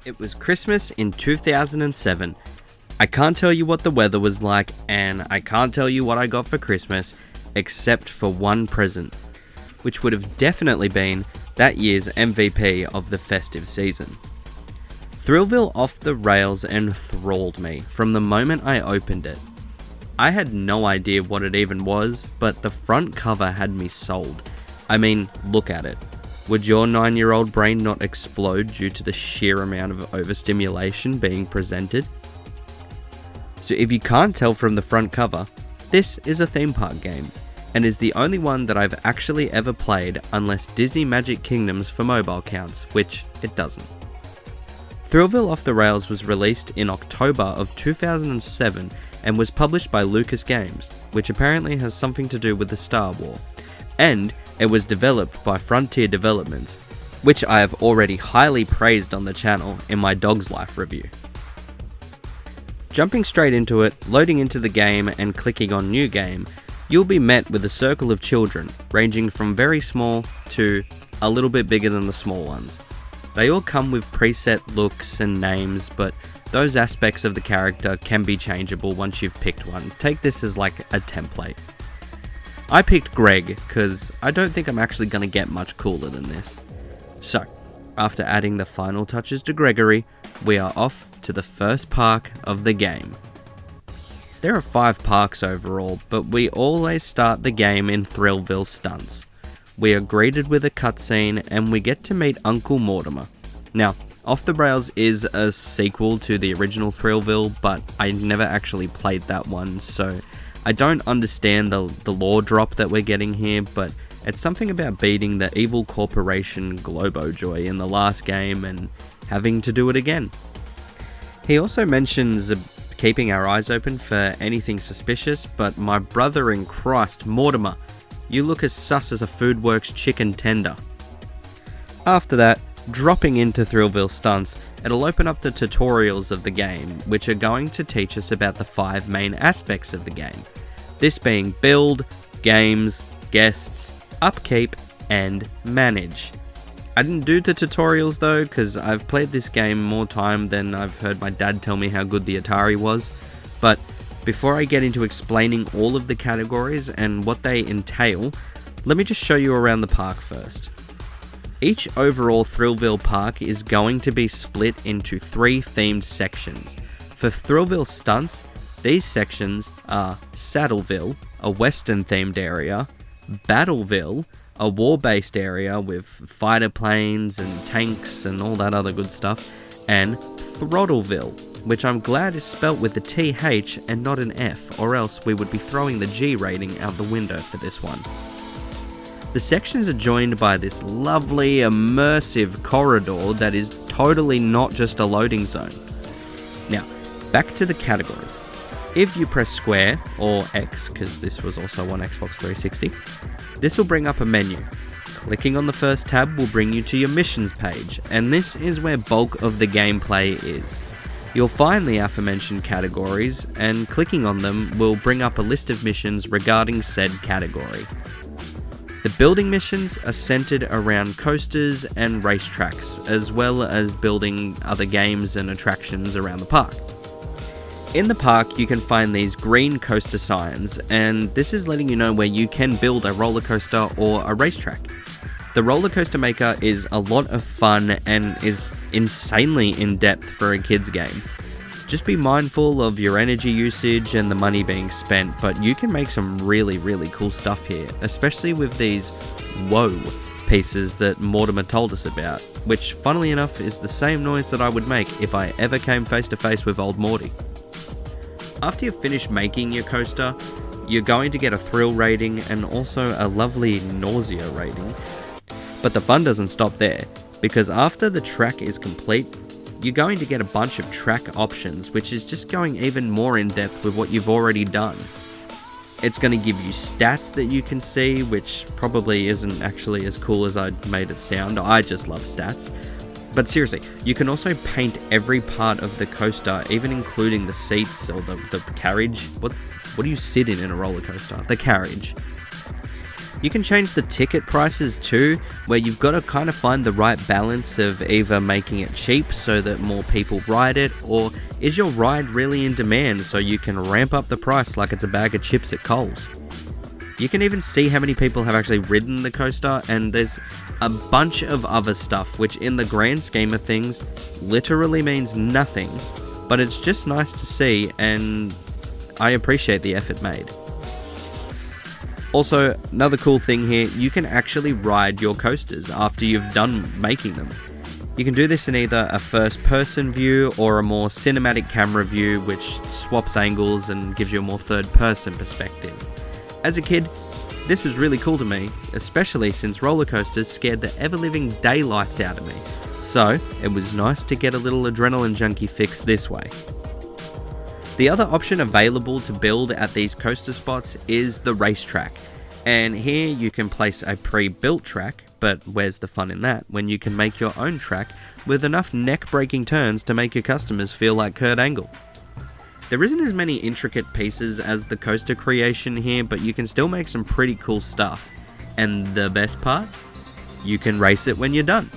It was Christmas in 2007. I can't tell you what the weather was like, and I can't tell you what I got for Christmas, except for one present, which would have definitely been that year's MVP of the festive season. Thrillville off the rails enthralled me from the moment I opened it. I had no idea what it even was, but the front cover had me sold. I mean, look at it. Would your 9-year-old brain not explode due to the sheer amount of overstimulation being presented? So if you can't tell from the front cover, this is a theme park game, and is the only one that I've actually ever played unless Disney Magic Kingdoms for mobile counts, which it doesn't. Thrillville Off the Rails was released in October of 2007 and was published by Lucas Games, which apparently has something to do with the Star War, and it was developed by Frontier Developments, which I have already highly praised on the channel in my Dog's Life review. Jumping straight into it, loading into the game and clicking on New Game, you'll be met with a circle of children, ranging from very small to a little bit bigger than the small ones. They all come with preset looks and names, but those aspects of the character can be changeable once you've picked one. Take this as like a template. I picked Greg, because I don't think I'm actually going to get much cooler than this. So, after adding the final touches to Gregory, we are off to the first park of the game. There are 5 parks overall, but we always start the game in Thrillville Stunts. We are greeted with a cutscene, and we get to meet Uncle Mortimer. Now, Off the Rails is a sequel to the original Thrillville, but I never actually played that one, so I don't understand the lore drop that we're getting here, but it's something about beating the evil corporation Globojoy in the last game and having to do it again. He also mentions keeping our eyes open for anything suspicious, but my brother in Christ, Mortimer, you look as sus as a Foodworks chicken tender. After that, dropping into Thrillville Stunts, it'll open up the tutorials of the game, which are going to teach us about the 5 main aspects of the game. This being build, games, guests, upkeep, and manage. I didn't do the tutorials though, because I've played this game more time than I've heard my dad tell me how good the Atari was. But before I get into explaining all of the categories and what they entail, let me just show you around the park first. Each overall Thrillville park is going to be split into 3 themed sections. For Thrillville Stunts, these sections are Saddleville, a western themed area, Battleville, a war-based area with fighter planes and tanks and all that other good stuff, and Throttleville, which I'm glad is spelt with a TH and not an F, or else we would be throwing the G rating out the window for this one. The sections are joined by this lovely immersive corridor that is totally not just a loading zone. Now, back to the categories. If you press square, or X, because this was also on Xbox 360, this will bring up a menu. Clicking on the first tab will bring you to your missions page, and this is where bulk of the gameplay is. You'll find the aforementioned categories, and clicking on them will bring up a list of missions regarding said category. The building missions are centered around coasters and racetracks, as well as building other games and attractions around the park. In the park, you can find these green coaster signs, and this is letting you know where you can build a roller coaster or a racetrack. The Roller Coaster Maker is a lot of fun and is insanely in-depth for a kid's game. Just be mindful of your energy usage and the money being spent, but you can make some really, really cool stuff here, especially with these whoa pieces that Mortimer told us about, which funnily enough is the same noise that I would make if I ever came face to face with old Morty. After you've finished making your coaster, you're going to get a thrill rating and also a lovely nausea rating. But the fun doesn't stop there, because after the track is complete, you're going to get a bunch of track options, which is just going even more in depth with what you've already done. It's going to give you stats that you can see, which probably isn't actually as cool as I made it sound. I just love stats. But seriously, you can also paint every part of the coaster, even including the seats or the carriage. What do you sit in a roller coaster? The carriage. You can change the ticket prices too, where you've got to kind of find the right balance of either making it cheap so that more people ride it, or is your ride really in demand so you can ramp up the price like it's a bag of chips at Coles. You can even see how many people have actually ridden the coaster, and there's a bunch of other stuff which in the grand scheme of things literally means nothing, but it's just nice to see and I appreciate the effort made. Also, another cool thing here, you can actually ride your coasters after you've done making them. You can do this in either a first person view or a more cinematic camera view which swaps angles and gives you a more third person perspective. As a kid, this was really cool to me, especially since roller coasters scared the ever-living daylights out of me, so it was nice to get a little adrenaline junkie fix this way. The other option available to build at these coaster spots is the racetrack, and here you can place a pre-built track, but where's the fun in that when you can make your own track with enough neck-breaking turns to make your customers feel like Kurt Angle. There isn't as many intricate pieces as the coaster creation here, but you can still make some pretty cool stuff. And the best part? You can race it when you're done.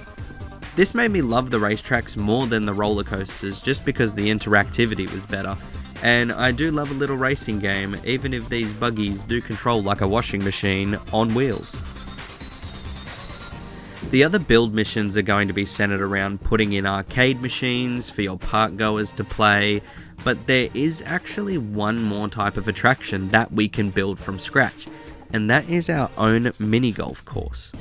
This made me love the racetracks more than the roller coasters just because the interactivity was better. And I do love a little racing game, even if these buggies do control like a washing machine on wheels. The other build missions are going to be centered around putting in arcade machines for your park goers to play, but there is actually one more type of attraction that we can build from scratch, and that is our own mini golf course.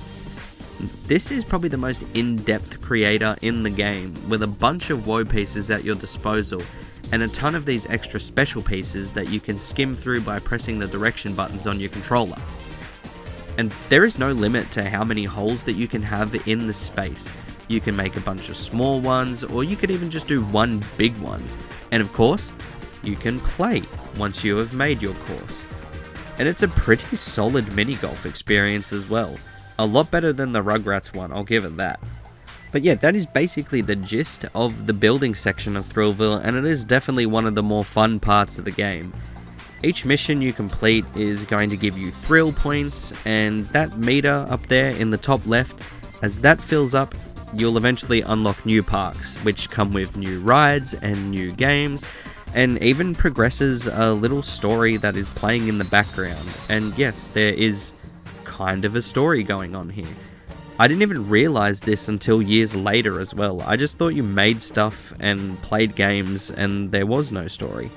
This is probably the most in-depth creator in the game, with a bunch of woe pieces at your disposal, and a ton of these extra special pieces that you can skim through by pressing the direction buttons on your controller. And there is no limit to how many holes that you can have in the space. You can make a bunch of small ones, or you could even just do one big one. And of course, you can play once you have made your course. And it's a pretty solid mini golf experience as well. A lot better than the Rugrats one, I'll give it that. But yeah, that is basically the gist of the building section of Thrillville, and it is definitely one of the more fun parts of the game. Each mission you complete is going to give you thrill points, and that meter up there in the top left, as that fills up, you'll eventually unlock new parks, which come with new rides and new games, and even progresses a little story that is playing in the background. And yes, there is kind of a story going on here. I didn't even realize this until years later as well. I just thought you made stuff and played games and there was no story.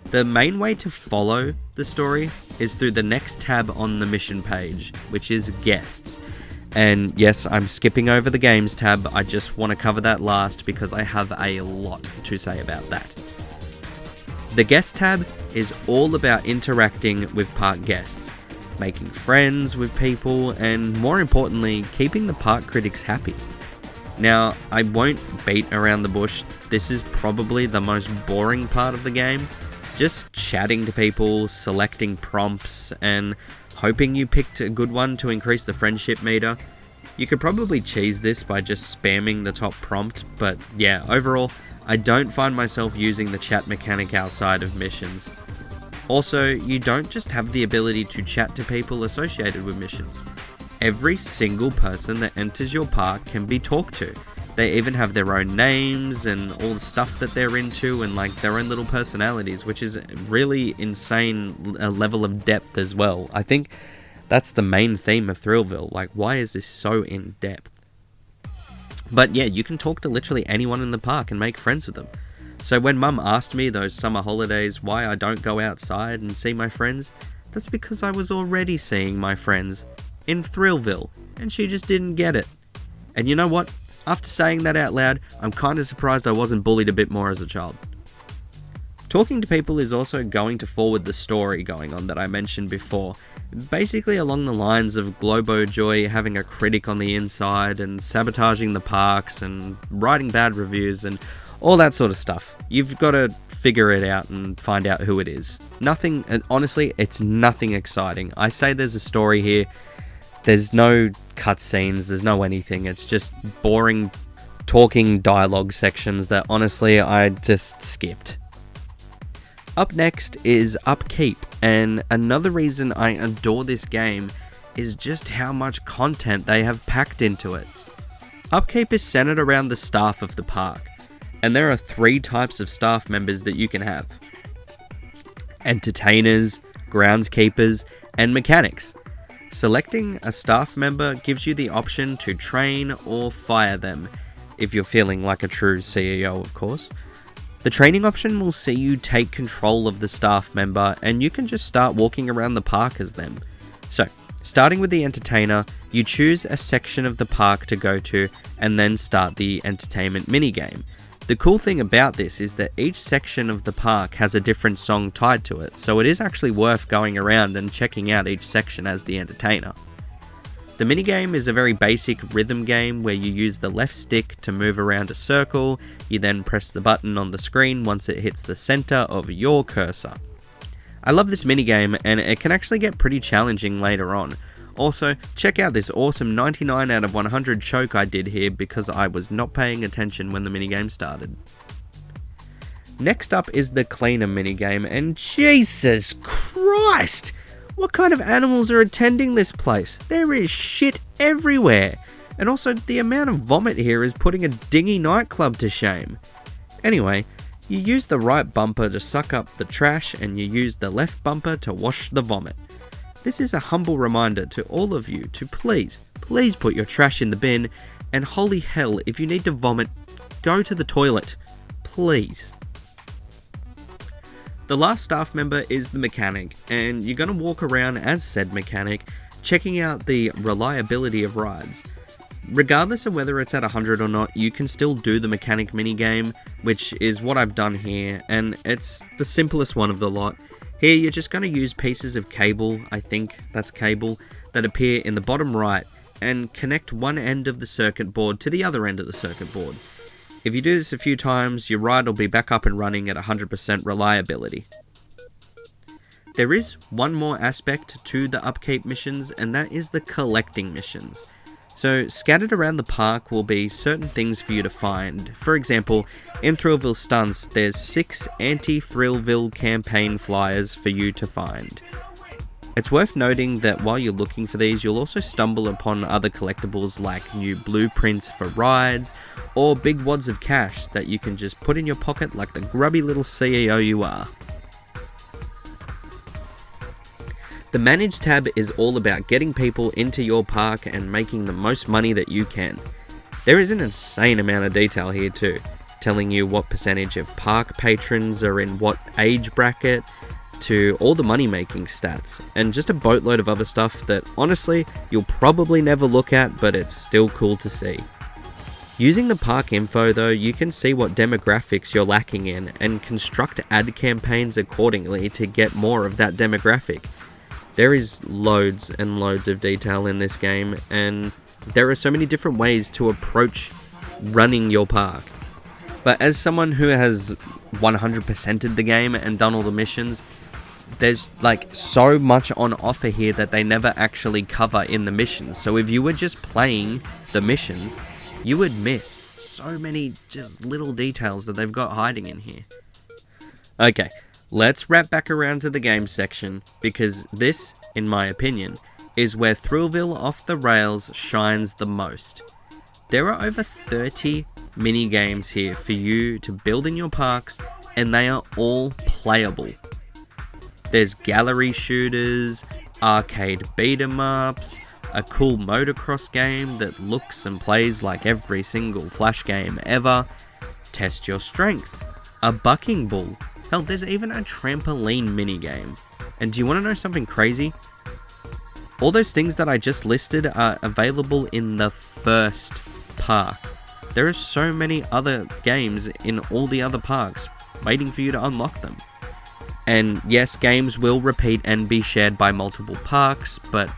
The main way to follow the story is through the next tab on the mission page, which is Guests. And yes, I'm skipping over the Games tab, I just want to cover that last because I have a lot to say about that. The Guest tab is all about interacting with park guests, making friends with people, and more importantly, keeping the park critics happy. Now, I won't beat around the bush, this is probably the most boring part of the game. Just chatting to people, selecting prompts, and hoping you picked a good one to increase the friendship meter. You could probably cheese this by just spamming the top prompt, but yeah, overall, I don't find myself using the chat mechanic outside of missions. Also, you don't just have the ability to chat to people associated with missions. Every single person that enters your park can be talked to. They even have their own names and all the stuff that they're into and like their own little personalities, which is really insane a level of depth as well. I think that's the main theme of Thrillville. Like, why is this so in depth? But yeah, you can talk to literally anyone in the park and make friends with them. So when Mum asked me those summer holidays why I don't go outside and see my friends, that's because I was already seeing my friends in Thrillville, and she just didn't get it. And you know what? After saying that out loud, I'm kind of surprised I wasn't bullied a bit more as a child. Talking to people is also going to forward the story going on that I mentioned before, basically along the lines of Globo Joy having a critic on the inside and sabotaging the parks and writing bad reviews and all that sort of stuff. You've got to figure it out and find out who it is. Nothing, and honestly, it's nothing exciting. I say there's a story here. There's no cutscenes, there's no anything. It's just boring talking dialogue sections that honestly I just skipped. Up next is Upkeep, and another reason I adore this game is just how much content they have packed into it. Upkeep is centered around the staff of the park, and there are 3 types of staff members that you can have: entertainers, groundskeepers, and mechanics. Selecting a staff member gives you the option to train or fire them, if you're feeling like a true CEO, of course. The training option will see you take control of the staff member, and you can just start walking around the park as them. So, starting with the entertainer, you choose a section of the park to go to, and then start the entertainment minigame. The cool thing about this is that each section of the park has a different song tied to it, so it is actually worth going around and checking out each section as the entertainer. The minigame is a very basic rhythm game where you use the left stick to move around a circle, you then press the button on the screen once it hits the center of your cursor. I love this minigame, and it can actually get pretty challenging later on. Also, check out this awesome 99 out of 100 choke I did here because I was not paying attention when the minigame started. Next up is the cleaner minigame, and Jesus Christ! What kind of animals are attending this place? There is shit everywhere! And also, the amount of vomit here is putting a dingy nightclub to shame. Anyway, you use the right bumper to suck up the trash, and you use the left bumper to wash the vomit. This is a humble reminder to all of you to please put your trash in the bin, and holy hell, if you need to vomit, go to the toilet. Please. The last staff member is the mechanic, and you're going to walk around as said mechanic, checking out the reliability of rides. Regardless of whether it's at 100 or not, you can still do the mechanic minigame, which is what I've done here, and it's the simplest one of the lot. Here you're just going to use pieces of cable, I think that's cable, that appear in the bottom right, and connect one end of the circuit board to the other end of the circuit board. If you do this a few times, your ride will be back up and running at 100% reliability. There is one more aspect to the upkeep missions, and that is the collecting missions. So, scattered around the park will be certain things for you to find. For example, in Thrillville Stunts, there's 6 anti-Thrillville campaign flyers for you to find. It's worth noting that while you're looking for these, you'll also stumble upon other collectibles like new blueprints for rides, or big wads of cash that you can just put in your pocket like the grubby little CEO you are. The Manage tab is all about getting people into your park and making the most money that you can. There is an insane amount of detail here too, telling you what percentage of park patrons are in what age bracket, to all the money making stats, and just a boatload of other stuff that honestly you'll probably never look at, but it's still cool to see. Using the park info though, you can see what demographics you're lacking in and construct ad campaigns accordingly to get more of that demographic. There is loads and loads of detail in this game, and there are so many different ways to approach running your park. But as someone who has 100%ed the game and done all the missions, there's like so much on offer here that they never actually cover in the missions. So if you were just playing the missions, you would miss so many just little details that they've got hiding in here. Okay. Let's wrap back around to the game section, because this, in my opinion, is where Thrillville Off the Rails shines the most. There are over 30 mini games here for you to build in your parks, and they are all playable. There's gallery shooters, arcade beat-em-ups, a cool motocross game that looks and plays like every single Flash game ever, Test Your Strength, a bucking bull. Hell, there's even a trampoline minigame. And do you want to know something crazy? All those things that I just listed are available in the first park. There are so many other games in all the other parks waiting for you to unlock them. And yes, games will repeat and be shared by multiple parks, but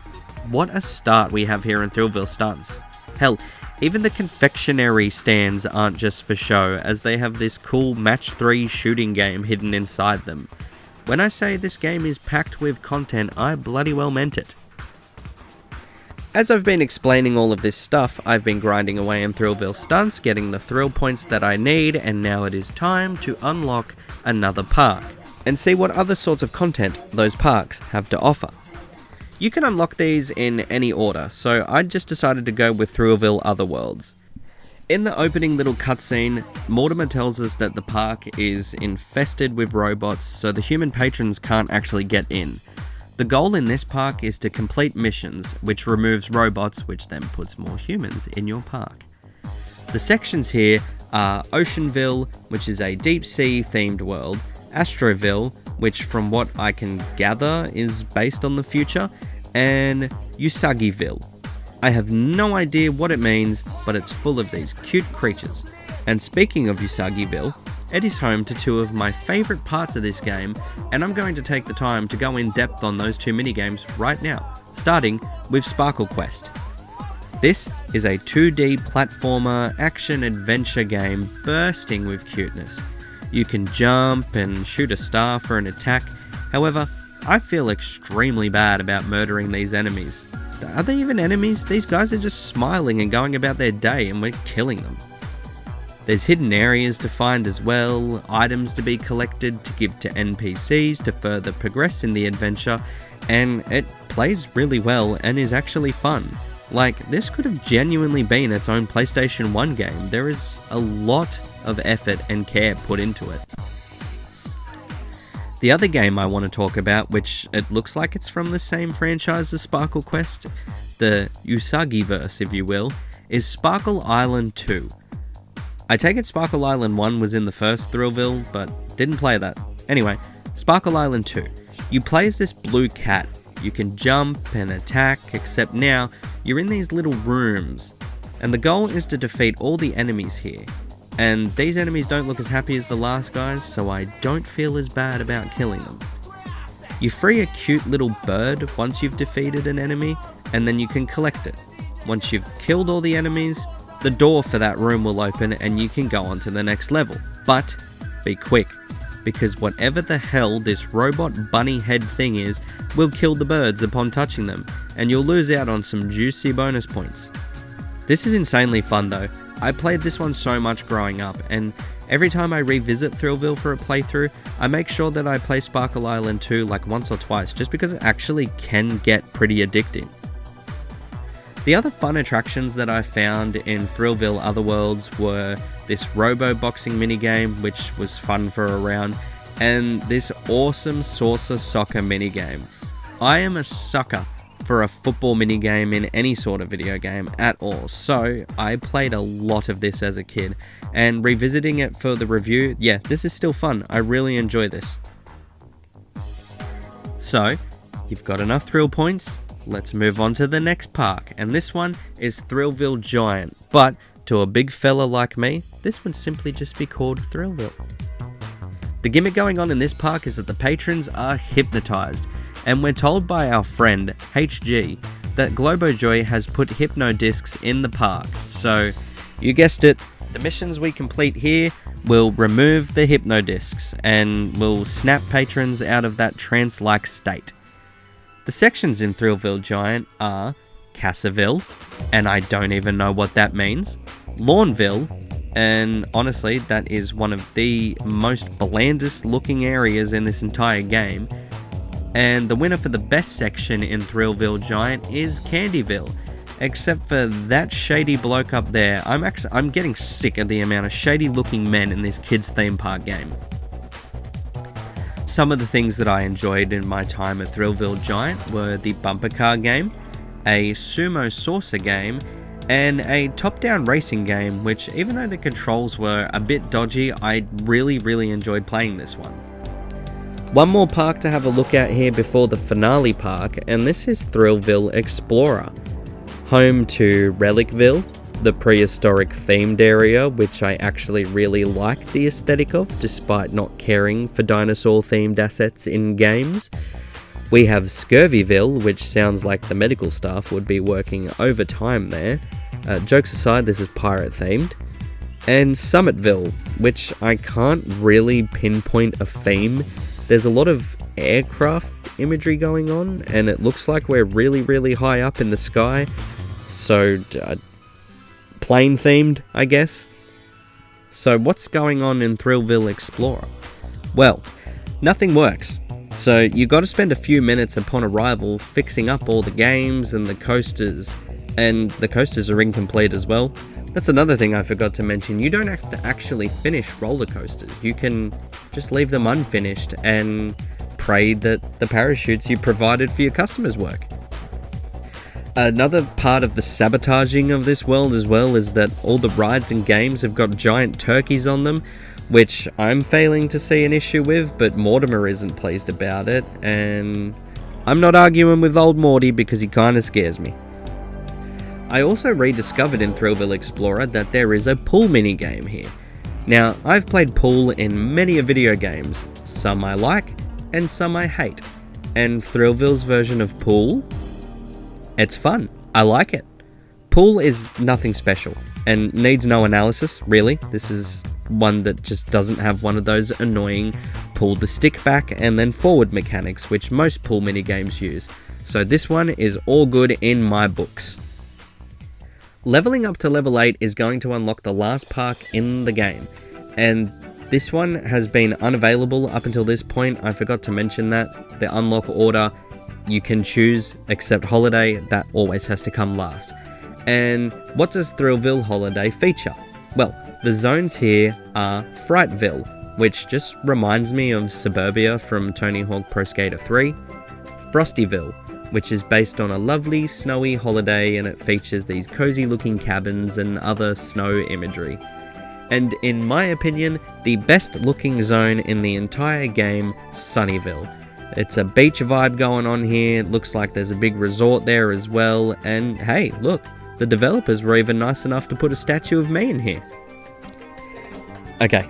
what a start we have here in Thrillville Stunts. Hell, even the confectionery stands aren't just for show, as they have this cool match 3 shooting game hidden inside them. When I say this game is packed with content, I bloody well meant it. As I've been explaining all of this stuff, I've been grinding away in Thrillville Stunts, getting the thrill points that I need, and now it is time to unlock another park. and see what other sorts of content those parks have to offer. You can unlock these in any order, so I just decided to go with Thrillville Otherworlds. In the opening little cutscene, Mortimer tells us that the park is infested with robots, so the human patrons can't actually get in. The goal in this park is to complete missions, which removes robots, which then puts more humans in your park. The sections here are Oceanville, which is a deep sea themed world, Astroville, which from what I can gather is based on the future, and Usagiville. I have no idea what it means, but it's full of these cute creatures. And speaking of Usagiville, it is home to two of my favourite parts of this game, and I'm going to take the time to go in depth on those two minigames right now, starting with Sparkle Quest. This is a 2D platformer action-adventure game bursting with cuteness. You can jump and shoot a star for an attack. However, I feel extremely bad about murdering these enemies. Are they even enemies? These guys are just smiling and going about their day and we're killing them. There's hidden areas to find as well, items to be collected to give to NPCs to further progress in the adventure, and it plays really well and is actually fun. Like, this could have genuinely been its own PlayStation 1 game. There is a lot of effort and care put into it. The other game I want to talk about, which it looks like it's from the same franchise as Sparkle Quest, the Usagiverse if you will, is Sparkle Island 2. I take it Sparkle Island 1 was in the first Thrillville, but didn't play that. Anyway, Sparkle Island 2. You play as this blue cat. You can jump and attack, except now you're in these little rooms, and the goal is to defeat all the enemies here. And these enemies don't look as happy as the last guys, so I don't feel as bad about killing them. You free a cute little bird once you've defeated an enemy, and then you can collect it. Once you've killed all the enemies, the door for that room will open and you can go on to the next level. But be quick, because whatever the hell this robot bunny head thing is will kill the birds upon touching them, and you'll lose out on some juicy bonus points. This is insanely fun though. I played this one so much growing up, and every time I revisit Thrillville for a playthrough, I make sure that I play Sparkle Island 2 like once or twice, just because it actually can get pretty addicting. The other fun attractions that I found in Thrillville Otherworlds were this robo-boxing minigame, which was fun for a round, and this awesome saucer soccer minigame. I am a sucker for a football minigame in any sort of video game at all, so I played a lot of this as a kid, and revisiting it for the review, yeah, this is still fun. I really enjoy this. So, you've got enough thrill points, let's move on to the next park, and this one is Thrillville Giant, but to a big fella like me, this would simply just be called Thrillville. The gimmick going on in this park is that the patrons are hypnotized, and we're told by our friend HG that Globojoy has put hypno discs in the park. So, you guessed it, the missions we complete here will remove the hypno discs and will snap patrons out of that trance-like state. The sections in Thrillville Giant are Cassaville, and I don't even know what that means, Lawnville, and honestly that is one of the most blandest looking areas in this entire game. And the winner for the best section in Thrillville Giant is Candyville. Except for that shady bloke up there, I'm getting sick of the amount of shady looking men in this kids theme park game. Some of the things that I enjoyed in my time at Thrillville Giant were the bumper car game, a sumo saucer game, and a top-down racing game, which even though the controls were a bit dodgy, I really enjoyed playing this one. One more park to have a look at here before the finale park, and this is Thrillville Explorer. Home to Relicville, the prehistoric themed area, which I actually really like the aesthetic of, despite not caring for dinosaur themed assets in games. We have Scurvyville, which sounds like the medical staff would be working overtime there. Jokes aside, this is pirate themed. And Summitville, which I can't really pinpoint a theme. There's a lot of aircraft imagery going on, and it looks like we're really high up in the sky. So, plane themed, I guess. So what's going on in Thrillville Explorer? Well, nothing works. So you got to spend a few minutes upon arrival fixing up all the games and the coasters. And the coasters are incomplete as well. That's another thing I forgot to mention. You don't have to actually finish roller coasters. You can just leave them unfinished and pray that the parachutes you provided for your customers work. Another part of the sabotaging of this world as well is that all the rides and games have got giant turkeys on them, which I'm failing to see an issue with, but Mortimer isn't pleased about it, and I'm not arguing with old Morty because he kinda scares me. I also rediscovered in Thrillville Explorer that there is a pool minigame here. Now, I've played pool in many video games, some I like and some I hate, and Thrillville's version of pool, it's fun. I like it. Pool is nothing special and needs no analysis, really. This is one that just doesn't have one of those annoying pull the stick back and then forward mechanics which most pool minigames use. So this one is all good in my books. Leveling up to level 8 is going to unlock the last park in the game, and this one has been unavailable up until this point. I forgot to mention that. The unlock order, you can choose, except Holiday, that always has to come last. And what does Thrillville Holiday feature? Well, the zones here are Frightville, which just reminds me of Suburbia from Tony Hawk Pro Skater 3, Frostyville, which is based on a lovely snowy holiday and it features these cozy looking cabins and other snow imagery. And in my opinion, the best looking zone in the entire game, Sunnyville. It's a beach vibe going on here, it looks like there's a big resort there as well, and hey, look, the developers were even nice enough to put a statue of me in here. Okay,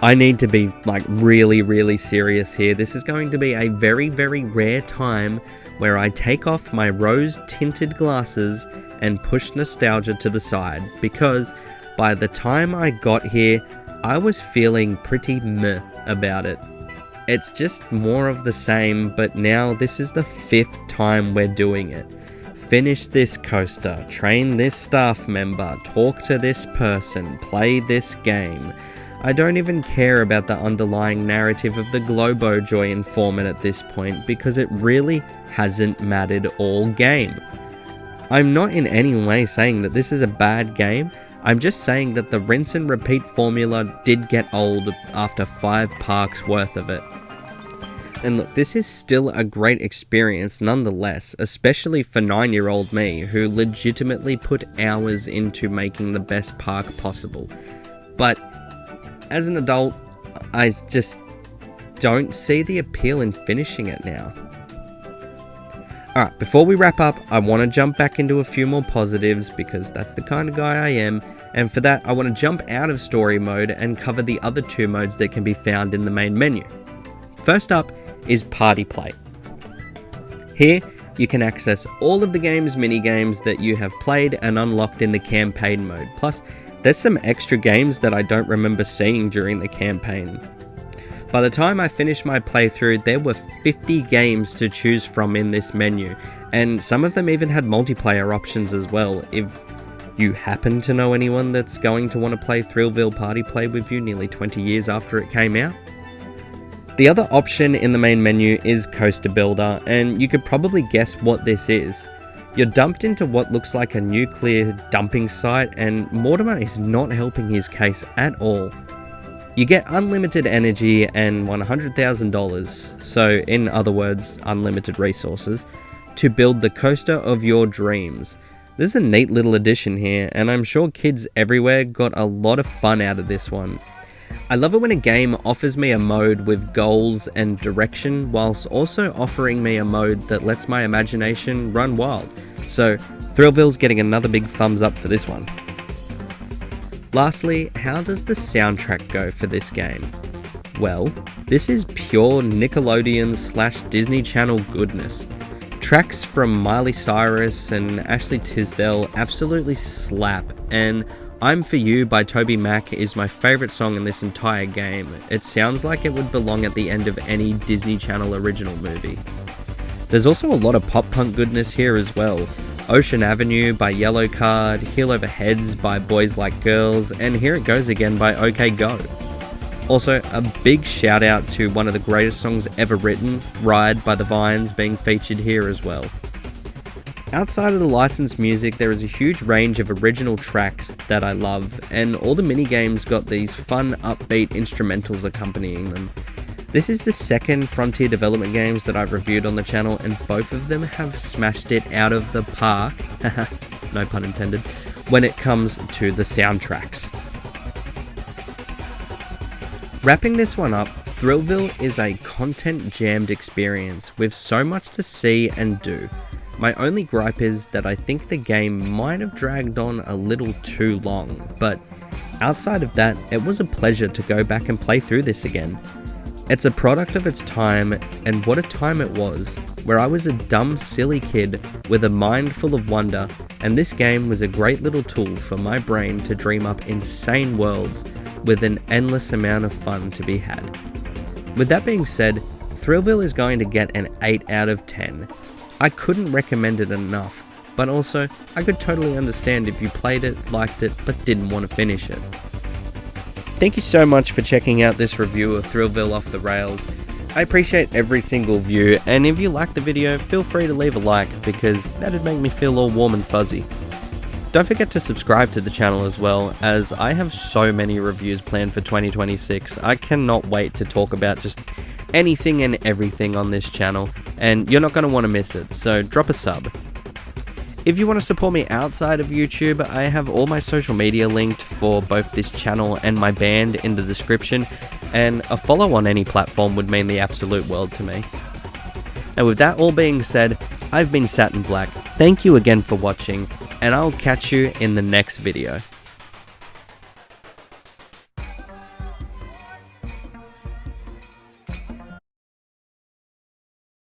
I need to be like really serious here. This is going to be a very rare time where I take off my rose-tinted glasses and push nostalgia to the side, because by the time I got here, I was feeling pretty meh about it. It's just more of the same, but now this is the 5th time we're doing it. Finish this coaster, train this staff member, talk to this person, play this game. I don't even care about the underlying narrative of the Globo Joy informant at this point, because it really hasn't mattered all game. I'm not in any way saying that this is a bad game, I'm just saying that the rinse and repeat formula did get old after 5 parks worth of it. And look, this is still a great experience nonetheless, especially for 9-year-old me, who legitimately put hours into making the best park possible. But as an adult, I just don't see the appeal in finishing it now. Alright, before we wrap up, I want to jump back into a few more positives because that's the kind of guy I am, and for that I want to jump out of story mode and cover the other 2 modes that can be found in the main menu. First up is Party Play. Here, you can access all of the game's minigames that you have played and unlocked in the campaign mode, plus there's some extra games that I don't remember seeing during the campaign. By the time I finished my playthrough, there were 50 games to choose from in this menu, and some of them even had multiplayer options as well, if you happen to know anyone that's going to want to play Thrillville Party Play with you nearly 20 years after it came out. The other option in the main menu is Coaster Builder, and you could probably guess what this is. You're dumped into what looks like a nuclear dumping site, and Mortimer is not helping his case at all. You get unlimited energy and $100,000, so in other words, unlimited resources, to build the coaster of your dreams. This is a neat little addition here, and I'm sure kids everywhere got a lot of fun out of this one. I love it when a game offers me a mode with goals and direction, whilst also offering me a mode that lets my imagination run wild. So, Thrillville's getting another big thumbs up for this one. Lastly, how does the soundtrack go for this game? Well, this is pure Nickelodeon / Disney Channel goodness. Tracks from Miley Cyrus and Ashley Tisdale absolutely slap, and I'm For You by Toby Mac is my favourite song in this entire game. It sounds like it would belong at the end of any Disney Channel original movie. There's also a lot of pop-punk goodness here as well. Ocean Avenue by Yellow Card, Heel Over Heads by Boys Like Girls, and Here It Goes Again by OK Go. Also, a big shout out to one of the greatest songs ever written, Ride by the Vines, being featured here as well. Outside of the licensed music, there is a huge range of original tracks that I love, and all the minigames got these fun, upbeat instrumentals accompanying them. This is the second Frontier Development games that I've reviewed on the channel, and both of them have smashed it out of the park, no pun intended, when it comes to the soundtracks. Wrapping this one up, Thrillville is a content-jammed experience with so much to see and do. My only gripe is that I think the game might have dragged on a little too long, but outside of that, it was a pleasure to go back and play through this again. It's a product of its time, and what a time it was, where I was a dumb, silly kid with a mind full of wonder, and this game was a great little tool for my brain to dream up insane worlds with an endless amount of fun to be had. With that being said, Thrillville is going to get an 8 out of 10. I couldn't recommend it enough, but also, I could totally understand if you played it, liked it, but didn't want to finish it. Thank you so much for checking out this review of Thrillville Off the Rails. I appreciate every single view, and if you liked the video, feel free to leave a like, because that'd make me feel all warm and fuzzy. Don't forget to subscribe to the channel as well, as I have so many reviews planned for 2026. I cannot wait to talk about just anything and everything on this channel, and you're not going to want to miss it, so drop a sub. If you want to support me outside of YouTube, I have all my social media linked for both this channel and my band in the description, and a follow on any platform would mean the absolute world to me. And with that all being said, I've been Satin Black. Thank you again for watching, and I'll catch you in the next video.